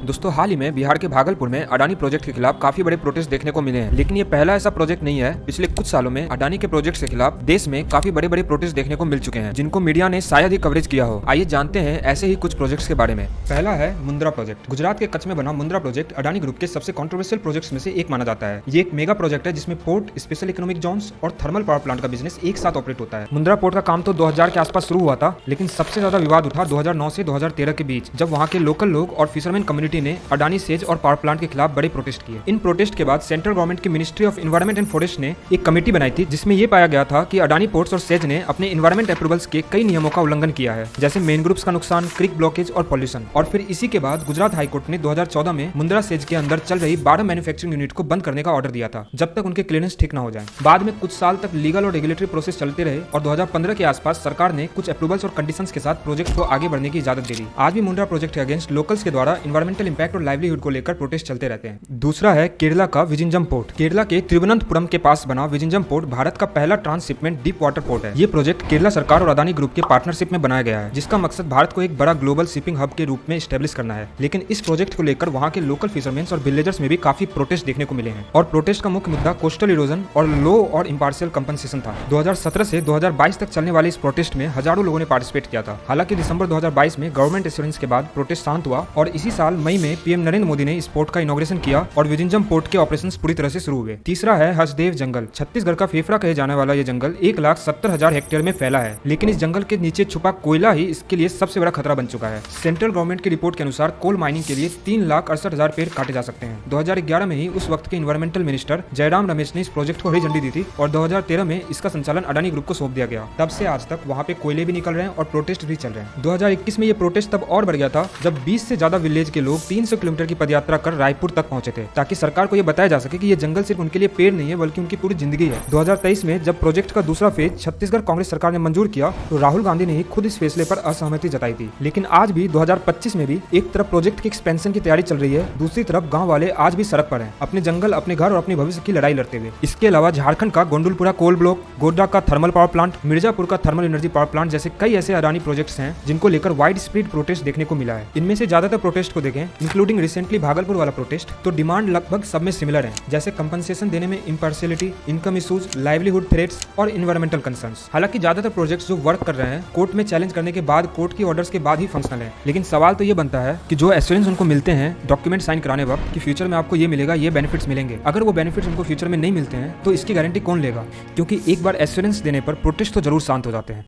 दोस्तों हाल ही में बिहार के भागलपुर में अडानी प्रोजेक्ट के खिलाफ काफी बड़े प्रोटेस्ट देखने को मिले हैं, लेकिन ये पहला ऐसा प्रोजेक्ट नहीं है। पिछले कुछ सालों में अडानी के प्रोजेक्ट के खिलाफ देश में काफी बड़े बड़े प्रोटेस्ट देखने को मिल चुके हैं, जिनको मीडिया ने शायद ही कवरेज किया हो। आइए जानते हैं ऐसे ही कुछ प्रोजेक्ट्स के बारे में। पहला है मुंद्रा प्रोजेक्ट। गुजरात के कच्छ में बना मुंद्रा प्रोजेक्ट अडानी ग्रुप के सबसे कॉन्ट्रोवर्शियल प्रोजेक्ट्स में से एक माना जाता है। ये एक मेगा प्रोजेक्ट है जिसमें पोर्ट, स्पेशल इकोनॉमिक जोन्स और थर्मल पावर प्लांट का बिजनेस एक साथ ऑपरेट होता है। मुंद्रा पोर्ट का काम तो 2000 के आसपास शुरू हुआ था, लेकिन सबसे ज्यादा विवाद उठा 2009 से 2013 के बीच, जब वहाँ के लोकल लोग और फिशरमैन कम्युनिटी ने अडानी सेज और पावर प्लांट के खिलाफ बड़े प्रोटेस्ट किए। इन प्रोटेस्ट के बाद सेंट्रल गवर्नमेंट की ministry of environment and forest ने एक कमेटी बनाई थी, जिसमें यह पाया गया था कि अडानी पोर्ट्स और सेज ने अपने एनवायरमेंट अप्रूवल्स के कई नियमों का उल्लंघन किया है, जैसे मेन ग्रुप्स का नुकसान, क्रिक ब्लॉकेज और पॉल्यूशन। और फिर इसी के बाद गुजरात हाईकोर्ट ने 2014 में मुंद्रा सेज के अंदर चल रही 12 मैन्युफैक्चरिंग यूनिट को बंद करने का ऑर्डर दिया था, जब तक उनके क्लियरेंस ठीक न हो जाए। बाद में कुछ साल तक लीगल और रेगुलेटरी प्रोसेस चलते रहे और 2015 के आसपास सरकार ने कुछ अप्रूवल्स और कंडीशंस के साथ प्रोजेक्ट को आगे बढ़ने की इजाजत दे दी। आज भी मुंद्रा प्रोजेक्ट के अगेंस्ट लोकल्स के द्वारा एनवायरमेंटल इंपैक्ट और लाइवलीहुड को लेकर प्रोटेस्ट चलते रहते हैं। दूसरा है केरला का विजिंजम पोर्ट। केरला के तिरुवनंतपुरम के पास बना विजिंजम पोर्ट भारत का पहला ट्रांसशिपमेंट डीप वाटर पोर्ट है। ये प्रोजेक्ट केरला सरकार और अडानी ग्रुप के पार्टनरशिप में बनाया गया है, जिसका मकसद भारत को एक बड़ा ग्लोबल शिपिंग हब के रूप में स्टैब्लिश करना है। लेकिन इस प्रोजेक्ट को लेकर वहाँ के लोकल फिशरमैन और विलेजर्स में भी काफी प्रोटेस्ट देखने को मिले हैं, और प्रोटेस्ट का मुख्य मुद्दा कोस्टल इरोजन और लो और इम्पार्शियल कंपनसेशन था। 2017 से 2022 तक चलने वाले इस प्रोटेस्ट में हजारों लोगों ने पार्टिसिपेट किया था। हालांकि दिसंबर 2022 में गवर्नमेंट एश्योरेंस के बाद प्रोटेस्ट शांत हुआ और इसी साल मई में पीएम नरेंद्र मोदी ने इस पोर्ट का इनॉग्रेशन किया और विजिंजम पोर्ट के ऑपरेशंस पूरी तरह से शुरू हुए। तीसरा है हसदेव जंगल। छत्तीसगढ़ का फेफड़ा कहे जाने वाला ये जंगल 1,70,000 हेक्टेयर में फैला है, लेकिन इस जंगल के नीचे छुपा कोयला ही इसके लिए सबसे बड़ा खतरा बन चुका है। सेंट्रल गवर्नमेंट की रिपोर्ट के अनुसार कोल माइनिंग के लिए 3,68,000 पेड़ काटे जा सकते हैं। 2011 में ही उस वक्त के इन्वायरमेंटल मिनिस्टर जयराम रमेश ने इस प्रोजेक्ट को हरी झंडी दी थी और 2013 में इसका संचालन अडानी ग्रुप को सौंप दिया गया। तब से आज तक वहाँ पे कोयले भी निकल रहे हैं और प्रोटेस्ट भी चल रहे हैं। 2021 में ये प्रोटेस्ट तब और बढ़ गया था जब 20 से ज्यादा विलेज के लोग 300 किलोमीटर की पदयात्रा कर रायपुर तक पहुंचे थे, ताकि सरकार को ये बताया जा सके कि ये जंगल सिर्फ उनके लिए पेड़ नहीं है बल्कि उनकी पूरी जिंदगी है। 2023 में जब प्रोजेक्ट का दूसरा फेज छत्तीसगढ़ कांग्रेस सरकार ने मंजूर किया, तो राहुल गांधी ने ही खुद इस फैसले पर असहमति जताई थी। लेकिन आज भी 2025 में भी एक तरफ प्रोजेक्ट की एक्सपेंशन की तैयारी चल रही है, दूसरी तरफ गाँव वाले आज भी सड़क पर हैं, अपने जंगल, अपने घर और अपने भविष्य की लड़ाई लड़ते हुए। इसके अलावा झारखंड का गोंडुलपुरा कोल ब्लॉक, गोड्डा का थर्मल पावर प्लांट, मिर्जापुर का थर्मल एनर्जी पावर प्लांट जैसे कई ऐसे अडानी प्रोजेक्ट्स हैं जिनको लेकर वाइड स्प्रेड प्रोटेस्ट देखने को मिला है। इनमें से ज्यादातर प्रोटेस्ट को देखें, इंक्लूडिंग रिसेंटली भागलपुर वाला प्रोटेस्ट, तो डिमांड लगभग सब में सिमिलर है, जैसे कंपनसेशन देने में impartiality, income issues, livelihood threats और इन्वायरमेंटल कंसर्न्स। हालांकि ज्यादातर प्रोजेक्ट्स जो वर्क कर रहे हैं कोर्ट में चैलेंज करने के बाद, कोर्ट की ऑर्डर्स के बाद ही फंक्शनल है। लेकिन सवाल तो ये बनता है कि जो एश्योरेंस उनको मिलते हैं डॉक्यूमेंट साइन कराने वक्त कि फ्यूचर में आपको ये मिलेगा, ये बेनिफिट्स मिलेंगे, अगर वो बेनिफिट्स उनको फ्यूचर में नहीं मिलते हैं तो इसकी गारंटी कौन लेगा? क्योंकि एक बार एश्योरेंस देने पर प्रोटेस्ट तो जरूर शांत हो जाते हैं।